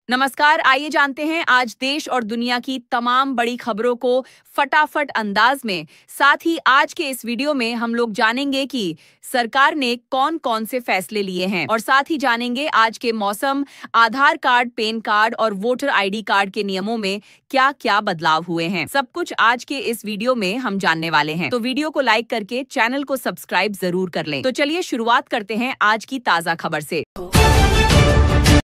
नमस्कार। आइए जानते हैं आज देश और दुनिया की तमाम बड़ी खबरों को फटाफट अंदाज में। साथ ही आज के इस वीडियो में हम लोग जानेंगे कि सरकार ने कौन कौन से फैसले लिए हैं और साथ ही जानेंगे आज के मौसम, आधार कार्ड, पैन कार्ड और वोटर आईडी कार्ड के नियमों में क्या क्या बदलाव हुए हैं। सब कुछ आज के इस वीडियो में हम जानने वाले हैं, तो वीडियो को लाइक करके चैनल को सब्सक्राइब जरूर कर लें। तो चलिए शुरुआत करते हैं आज की ताजा खबर से।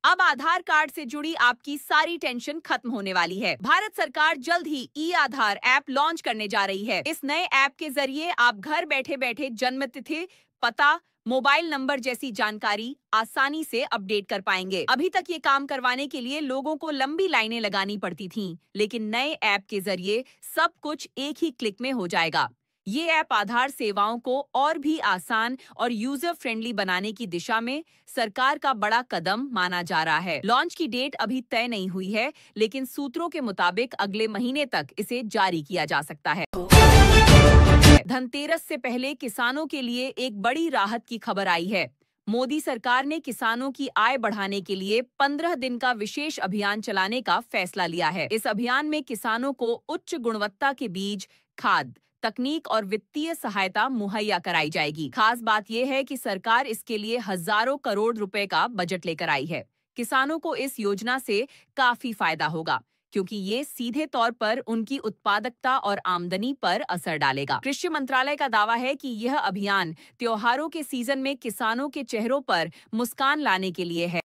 अब आधार कार्ड से जुड़ी आपकी सारी टेंशन खत्म होने वाली है। भारत सरकार जल्द ही ई आधार ऐप लॉन्च करने जा रही है। इस नए ऐप के जरिए आप घर बैठे बैठे जन्म तिथि, पता, मोबाइल नंबर जैसी जानकारी आसानी से अपडेट कर पाएंगे। अभी तक ये काम करवाने के लिए लोगों को लंबी लाइनें लगानी पड़ती थीं, लेकिन नए ऐप के जरिए सब कुछ एक ही क्लिक में हो जाएगा। ये ऐप आधार सेवाओं को और भी आसान और यूजर फ्रेंडली बनाने की दिशा में सरकार का बड़ा कदम माना जा रहा है। लॉन्च की डेट अभी तय नहीं हुई है, लेकिन सूत्रों के मुताबिक अगले महीने तक इसे जारी किया जा सकता है। धनतेरस से पहले किसानों के लिए एक बड़ी राहत की खबर आई है। मोदी सरकार ने किसानों की आय बढ़ाने के लिए 15 दिन का विशेष अभियान चलाने का फैसला लिया है। इस अभियान में किसानों को उच्च गुणवत्ता के बीज, खाद, तकनीक और वित्तीय सहायता मुहैया कराई जाएगी। खास बात यह है कि सरकार इसके लिए हजारों करोड़ रुपए का बजट लेकर आई है। किसानों को इस योजना से काफी फायदा होगा, क्योंकि ये सीधे तौर पर उनकी उत्पादकता और आमदनी पर असर डालेगा। कृषि मंत्रालय का दावा है कि यह अभियान त्योहारों के सीजन में किसानों के चेहरों पर मुस्कान लाने के लिए है।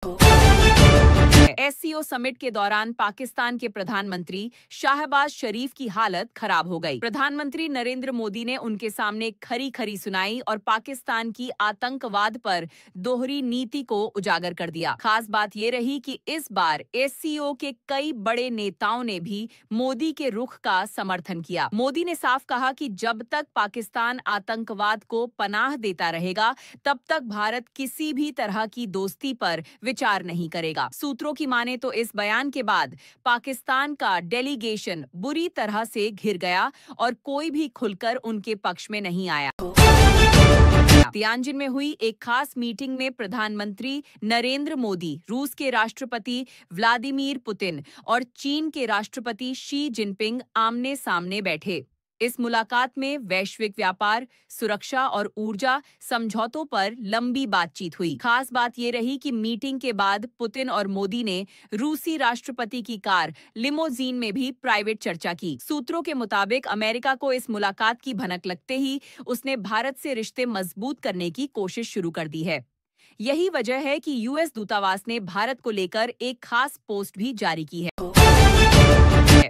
एससीओ समिट के दौरान पाकिस्तान के प्रधानमंत्री शाहबाज शरीफ की हालत खराब हो गई। प्रधानमंत्री नरेंद्र मोदी ने उनके सामने खरी खरी सुनाई और पाकिस्तान की आतंकवाद पर दोहरी नीति को उजागर कर दिया। खास बात ये रही कि इस बार एससीओ के कई बड़े नेताओं ने भी मोदी के रुख का समर्थन किया। मोदी ने साफ कहा कि जब तक पाकिस्तान आतंकवाद को पनाह देता रहेगा, तब तक भारत किसी भी तरह की दोस्ती पर विचार नहीं करेगा। सूत्रों की माने तो इस बयान के बाद पाकिस्तान का डेलीगेशन बुरी तरह से घिर गया और कोई भी खुलकर उनके पक्ष में नहीं आया। तियानजिन में हुई एक खास मीटिंग में प्रधानमंत्री नरेंद्र मोदी, रूस के राष्ट्रपति व्लादिमीर पुतिन और चीन के राष्ट्रपति शी जिनपिंग आमने सामने बैठे। इस मुलाकात में वैश्विक व्यापार, सुरक्षा और ऊर्जा समझौतों पर लंबी बातचीत हुई। खास बात यह रही कि मीटिंग के बाद पुतिन और मोदी ने रूसी राष्ट्रपति की कार लिमोजीन में भी प्राइवेट चर्चा की। सूत्रों के मुताबिक अमेरिका को इस मुलाकात की भनक लगते ही उसने भारत से रिश्ते मजबूत करने की कोशिश शुरू कर दी है। यही वजह है कि यूएस दूतावास ने भारत को लेकर एक खास पोस्ट भी जारी की है।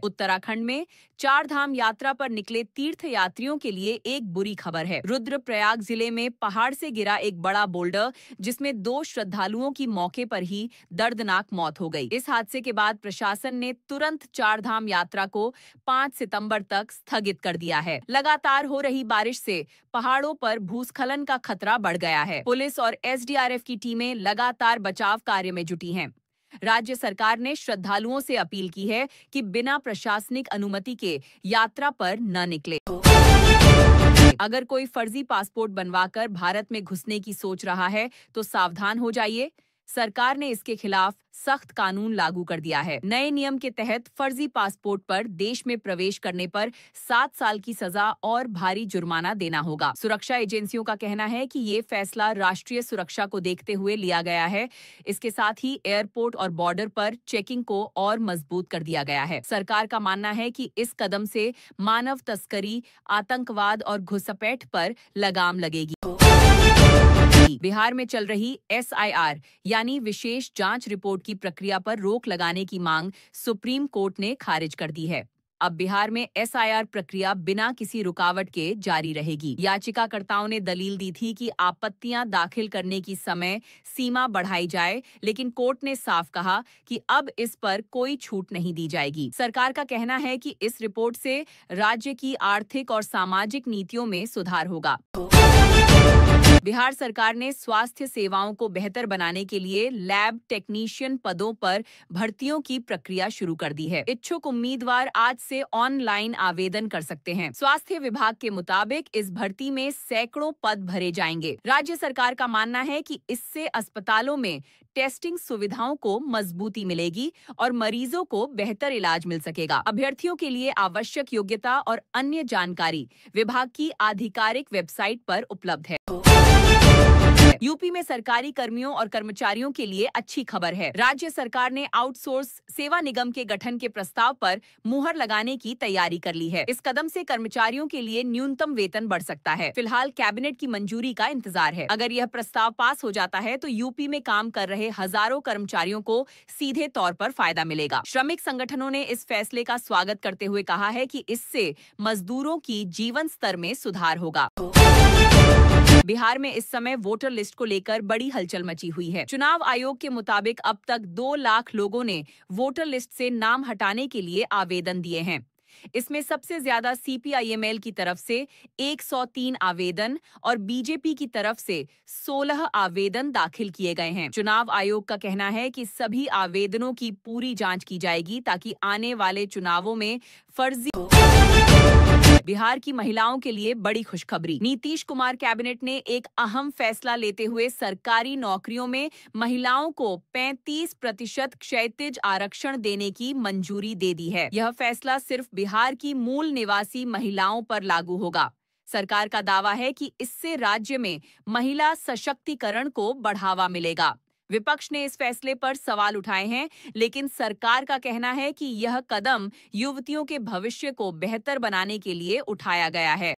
उत्तराखंड में चार धाम यात्रा पर निकले तीर्थ यात्रियों के लिए एक बुरी खबर है। रुद्रप्रयाग जिले में पहाड़ से गिरा एक बड़ा बोल्डर, जिसमें 2 श्रद्धालुओं की मौके पर ही दर्दनाक मौत हो गई। इस हादसे के बाद प्रशासन ने तुरंत चार धाम यात्रा को 5 सितंबर तक स्थगित कर दिया है। लगातार हो रही बारिश से पहाड़ों पर भूस्खलन का खतरा बढ़ गया है। पुलिस और एसडीआरएफ की टीमें लगातार बचाव कार्य में जुटी हैं। राज्य सरकार ने श्रद्धालुओं से अपील की है कि बिना प्रशासनिक अनुमति के यात्रा पर न निकले। अगर कोई फर्जी पासपोर्ट बनवाकर भारत में घुसने की सोच रहा है तो सावधान हो जाइए। सरकार ने इसके खिलाफ सख्त कानून लागू कर दिया है। नए नियम के तहत फर्जी पासपोर्ट पर देश में प्रवेश करने पर 7 साल की सजा और भारी जुर्माना देना होगा। सुरक्षा एजेंसियों का कहना है कि ये फैसला राष्ट्रीय सुरक्षा को देखते हुए लिया गया है। इसके साथ ही एयरपोर्ट और बॉर्डर पर चेकिंग को और मजबूत कर दिया गया है। सरकार का मानना है कि इस कदम से मानव तस्करी, आतंकवाद और घुसपैठ पर लगाम लगेगी। बिहार में चल रही एसआईआर यानी विशेष जांच रिपोर्ट की प्रक्रिया पर रोक लगाने की मांग सुप्रीम कोर्ट ने खारिज कर दी है। अब बिहार में एसआईआर प्रक्रिया बिना किसी रुकावट के जारी रहेगी। याचिकाकर्ताओं ने दलील दी थी कि आपत्तियां दाखिल करने की समय सीमा बढ़ाई जाए, लेकिन कोर्ट ने साफ कहा कि अब इस पर कोई छूट नहीं दी जाएगी। सरकार का कहना है कि इस रिपोर्ट से राज्य की आर्थिक और सामाजिक नीतियों में सुधार होगा। बिहार सरकार ने स्वास्थ्य सेवाओं को बेहतर बनाने के लिए लैब टेक्नीशियन पदों पर भर्तियों की प्रक्रिया शुरू कर दी है। इच्छुक उम्मीदवार आज से ऑनलाइन आवेदन कर सकते हैं। स्वास्थ्य विभाग के मुताबिक इस भर्ती में सैकड़ों पद भरे जाएंगे। राज्य सरकार का मानना है कि इससे अस्पतालों में टेस्टिंग सुविधाओं को मजबूती मिलेगी और मरीजों को बेहतर इलाज मिल सकेगा। अभ्यर्थियों के लिए आवश्यक योग्यता और अन्य जानकारी विभाग की आधिकारिक वेबसाइट पर उपलब्ध है। यूपी में सरकारी कर्मियों और कर्मचारियों के लिए अच्छी खबर है। राज्य सरकार ने आउटसोर्स सेवा निगम के गठन के प्रस्ताव पर मुहर लगाने की तैयारी कर ली है। इस कदम से कर्मचारियों के लिए न्यूनतम वेतन बढ़ सकता है। फिलहाल कैबिनेट की मंजूरी का इंतजार है। अगर यह प्रस्ताव पास हो जाता है तो यूपी में काम कर रहे हजारों कर्मचारियों को सीधे तौर पर फायदा मिलेगा। श्रमिक संगठनों ने इस फैसले का स्वागत करते हुए कहा है कि इससे मजदूरों की जीवन स्तर में सुधार होगा। बिहार में इस समय वोटर लिस्ट को लेकर बड़ी हलचल मची हुई है। चुनाव आयोग के मुताबिक अब तक 2 लाख लोगों ने वोटर लिस्ट से नाम हटाने के लिए आवेदन दिए हैं। इसमें सबसे ज्यादा CPIML की तरफ से 103 आवेदन और बीजेपी की तरफ से 16 आवेदन दाखिल किए गए हैं। चुनाव आयोग का कहना है कि सभी आवेदनों की पूरी जांच की जाएगी ताकि आने वाले चुनावों में फर्जी। बिहार की महिलाओं के लिए बड़ी खुशखबरी। नीतीश कुमार कैबिनेट ने एक अहम फैसला लेते हुए सरकारी नौकरियों में महिलाओं को 35% क्षैतिज आरक्षण देने की मंजूरी दे दी है। यह फैसला सिर्फ बिहार की मूल निवासी महिलाओं पर लागू होगा। सरकार का दावा है कि इससे राज्य में महिला सशक्तिकरण को बढ़ावा मिलेगा। विपक्ष ने इस फैसले पर सवाल उठाए हैं, लेकिन सरकार का कहना है कि यह कदम युवतियों के भविष्य को बेहतर बनाने के लिए उठाया गया है।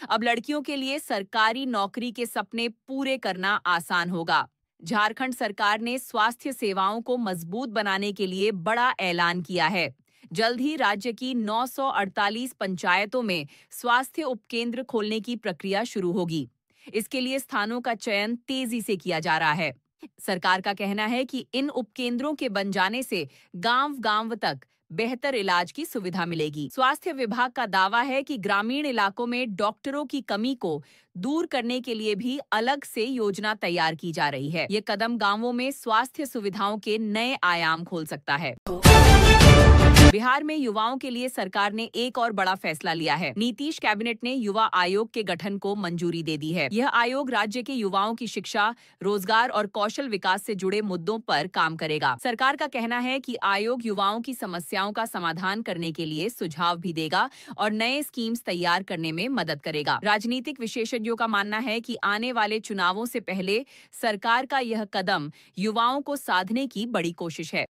अब लड़कियों के लिए सरकारी नौकरी के सपने पूरे करना आसान होगा। झारखंड सरकार ने स्वास्थ्य सेवाओं को मजबूत बनाने के लिए बड़ा ऐलान किया है। जल्द ही राज्य की 948 पंचायतों में स्वास्थ्य उपकेंद्र खोलने की प्रक्रिया शुरू होगी। इसके लिए स्थानों का चयन तेजी से किया जा रहा है। सरकार का कहना है कि इन उपकेंद्रों के बन जाने से गांव-गांव तक बेहतर इलाज की सुविधा मिलेगी। स्वास्थ्य विभाग का दावा है कि ग्रामीण इलाकों में डॉक्टरों की कमी को दूर करने के लिए भी अलग से योजना तैयार की जा रही है। ये कदम गांवों में स्वास्थ्य सुविधाओं के नए आयाम खोल सकता है। बिहार में युवाओं के लिए सरकार ने एक और बड़ा फैसला लिया है। नीतीश कैबिनेट ने युवा आयोग के गठन को मंजूरी दे दी है। यह आयोग राज्य के युवाओं की शिक्षा, रोजगार और कौशल विकास से जुड़े मुद्दों पर काम करेगा। सरकार का कहना है कि आयोग युवाओं की समस्याओं का समाधान करने के लिए सुझाव भी देगा और नए स्कीम्स तैयार करने में मदद करेगा। राजनीतिक विशेषज्ञों का मानना है कि आने वाले चुनावों से पहले सरकार का यह कदम युवाओं को साधने की बड़ी कोशिश है।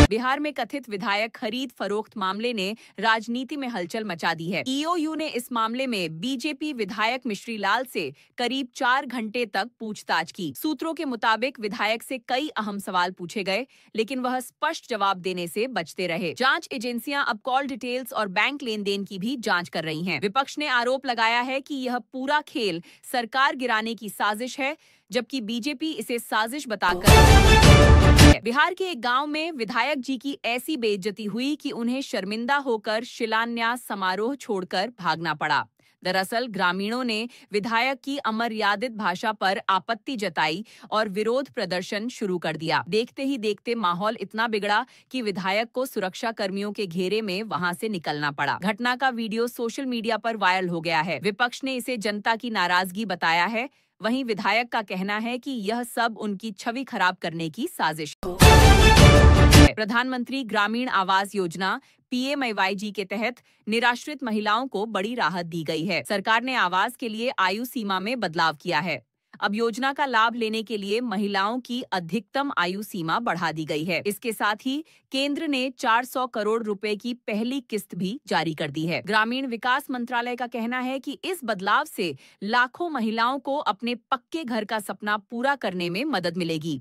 बिहार में कथित विधायक खरीद फरोख्त मामले ने राजनीति में हलचल मचा दी है। EOU ने इस मामले में बीजेपी विधायक मिश्री लाल से करीब 4 घंटे तक पूछताछ की। सूत्रों के मुताबिक विधायक से कई अहम सवाल पूछे गए, लेकिन वह स्पष्ट जवाब देने से बचते रहे। जांच एजेंसियां अब कॉल डिटेल्स और बैंक लेन देन की भी जांच कर रही हैं। विपक्ष ने आरोप लगाया है कि यह पूरा खेल सरकार गिराने की साजिश है, जबकि बीजेपी इसे साजिश बताकर। बिहार के एक गांव में विधायक जी की ऐसी बेइज्जती हुई कि उन्हें शर्मिंदा होकर शिलान्यास समारोह छोड़कर भागना पड़ा। दरअसल ग्रामीणों ने विधायक की अमर्यादित भाषा पर आपत्ति जताई और विरोध प्रदर्शन शुरू कर दिया। देखते ही देखते माहौल इतना बिगड़ा कि विधायक को सुरक्षा कर्मियों के घेरे में वहां से निकलना पड़ा। घटना का वीडियो सोशल मीडिया पर वायरल हो गया है। विपक्ष ने इसे जनता की नाराजगी बताया है। वहीं विधायक का कहना है कि यह सब उनकी छवि खराब करने की साजिश है। प्रधानमंत्री ग्रामीण आवास योजना PMAYG के तहत निराश्रित महिलाओं को बड़ी राहत दी गई है। सरकार ने आवास के लिए आयु सीमा में बदलाव किया है। अब योजना का लाभ लेने के लिए महिलाओं की अधिकतम आयु सीमा बढ़ा दी गई है। इसके साथ ही केंद्र ने 400 करोड़ रुपए की पहली किस्त भी जारी कर दी है। ग्रामीण विकास मंत्रालय का कहना है कि इस बदलाव से लाखों महिलाओं को अपने पक्के घर का सपना पूरा करने में मदद मिलेगी।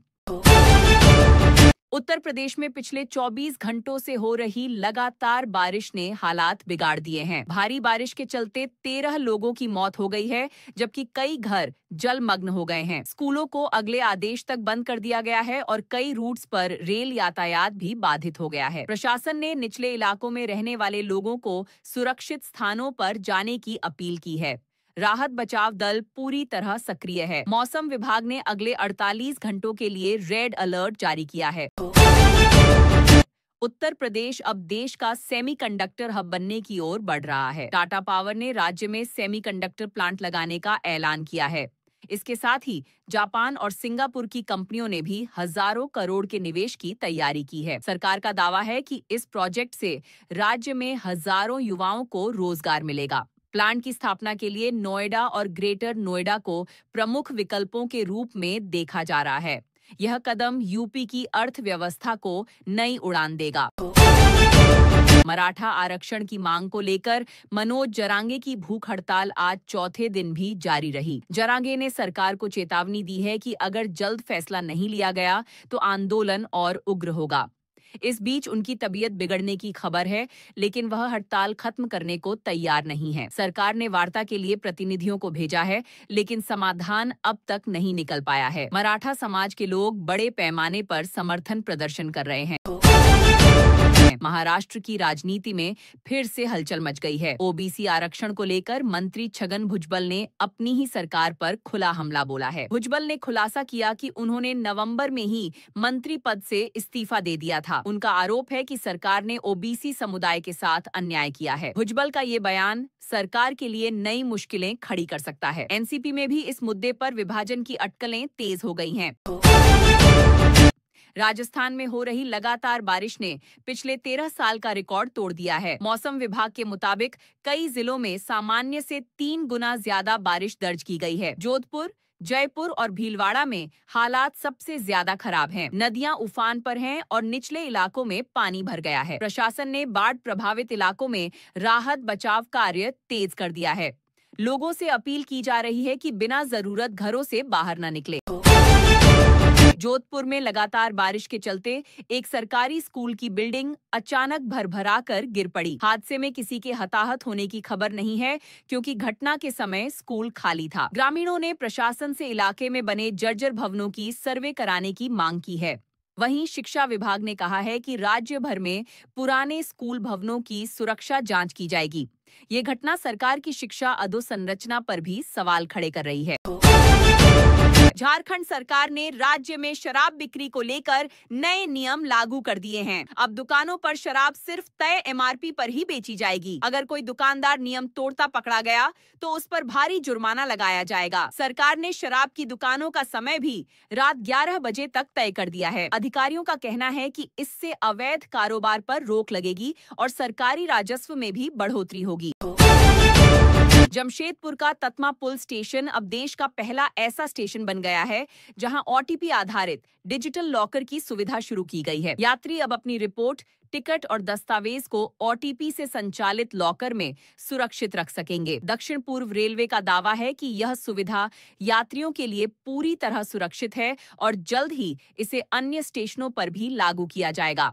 उत्तर प्रदेश में पिछले 24 घंटों से हो रही लगातार बारिश ने हालात बिगाड़ दिए हैं। भारी बारिश के चलते 13 लोगों की मौत हो गई है, जबकि कई घर जलमग्न हो गए हैं। स्कूलों को अगले आदेश तक बंद कर दिया गया है और कई रूट्स पर रेल यातायात भी बाधित हो गया है। प्रशासन ने निचले इलाकों में रहने वाले लोगों को सुरक्षित स्थानों पर जाने की अपील की है। राहत बचाव दल पूरी तरह सक्रिय है। मौसम विभाग ने अगले 48 घंटों के लिए रेड अलर्ट जारी किया है। उत्तर प्रदेश अब देश का सेमीकंडक्टर हब बनने की ओर बढ़ रहा है। टाटा पावर ने राज्य में सेमीकंडक्टर प्लांट लगाने का ऐलान किया है। इसके साथ ही जापान और सिंगापुर की कंपनियों ने भी हजारों करोड़ के निवेश की तैयारी की है। सरकार का दावा है कि इस प्रोजेक्ट से राज्य में हजारों युवाओं को रोजगार मिलेगा। प्लांट की स्थापना के लिए नोएडा और ग्रेटर नोएडा को प्रमुख विकल्पों के रूप में देखा जा रहा है। यह कदम यूपी की अर्थव्यवस्था को नई उड़ान देगा। मराठा आरक्षण की मांग को लेकर मनोज जरांगे की भूख हड़ताल आज चौथे दिन भी जारी रही। जरांगे ने सरकार को चेतावनी दी है कि अगर जल्द फैसला नहीं लिया गया तो आंदोलन और उग्र होगा। इस बीच उनकी तबीयत बिगड़ने की खबर है, लेकिन वह हड़ताल खत्म करने को तैयार नहीं है। सरकार ने वार्ता के लिए प्रतिनिधियों को भेजा है, लेकिन समाधान अब तक नहीं निकल पाया है। मराठा समाज के लोग बड़े पैमाने पर समर्थन प्रदर्शन कर रहे हैं। महाराष्ट्र की राजनीति में फिर से हलचल मच गई है। ओबीसी आरक्षण को लेकर मंत्री छगन भुजबल ने अपनी ही सरकार पर खुला हमला बोला है। भुजबल ने खुलासा किया कि उन्होंने नवंबर में ही मंत्री पद से इस्तीफा दे दिया था। उनका आरोप है कि सरकार ने ओबीसी समुदाय के साथ अन्याय किया है। भुजबल का ये बयान सरकार के लिए नई मुश्किलें खड़ी कर सकता है। एनसीपी में भी इस मुद्दे पर विभाजन की अटकलें तेज हो गई हैं। राजस्थान में हो रही लगातार बारिश ने पिछले 13 साल का रिकॉर्ड तोड़ दिया है। मौसम विभाग के मुताबिक कई जिलों में सामान्य से 3 गुना ज्यादा बारिश दर्ज की गई है। जोधपुर, जयपुर और भीलवाड़ा में हालात सबसे ज्यादा खराब हैं। नदियां उफान पर हैं और निचले इलाकों में पानी भर गया है। प्रशासन ने बाढ़ प्रभावित इलाकों में राहत बचाव कार्य तेज कर दिया है। लोगों से अपील की जा रही है कि बिना जरूरत घरों से बाहर न निकले। जोधपुर में लगातार बारिश के चलते एक सरकारी स्कूल की बिल्डिंग अचानक भरभराकर गिर पड़ी। हादसे में किसी के हताहत होने की खबर नहीं है, क्योंकि घटना के समय स्कूल खाली था। ग्रामीणों ने प्रशासन से इलाके में बने जर्जर भवनों की सर्वे कराने की मांग की है। वहीं शिक्षा विभाग ने कहा है कि राज्य भर में पुराने स्कूल भवनों की सुरक्षा जांच की जाएगी। ये घटना सरकार की शिक्षा अधोसंरचना पर भी सवाल खड़े कर रही है। झारखंड सरकार ने राज्य में शराब बिक्री को लेकर नए नियम लागू कर दिए हैं। अब दुकानों पर शराब सिर्फ तय एमआरपी पर ही बेची जाएगी। अगर कोई दुकानदार नियम तोड़ता पकड़ा गया तो उस पर भारी जुर्माना लगाया जाएगा। सरकार ने शराब की दुकानों का समय भी रात 11 बजे तक तय कर दिया है। अधिकारियों का कहना है कि इससे अवैध कारोबार पर रोक लगेगी और सरकारी राजस्व में भी बढ़ोतरी होगी। जमशेदपुर का ततमा पुल स्टेशन अब देश का पहला ऐसा स्टेशन बन गया है जहां ओटीपी आधारित डिजिटल लॉकर की सुविधा शुरू की गई है। यात्री अब अपनी रिपोर्ट, टिकट और दस्तावेज को ओटीपी से संचालित लॉकर में सुरक्षित रख सकेंगे। दक्षिण पूर्व रेलवे का दावा है कि यह सुविधा यात्रियों के लिए पूरी तरह सुरक्षित है और जल्द ही इसे अन्य स्टेशनों पर भी लागू किया जाएगा।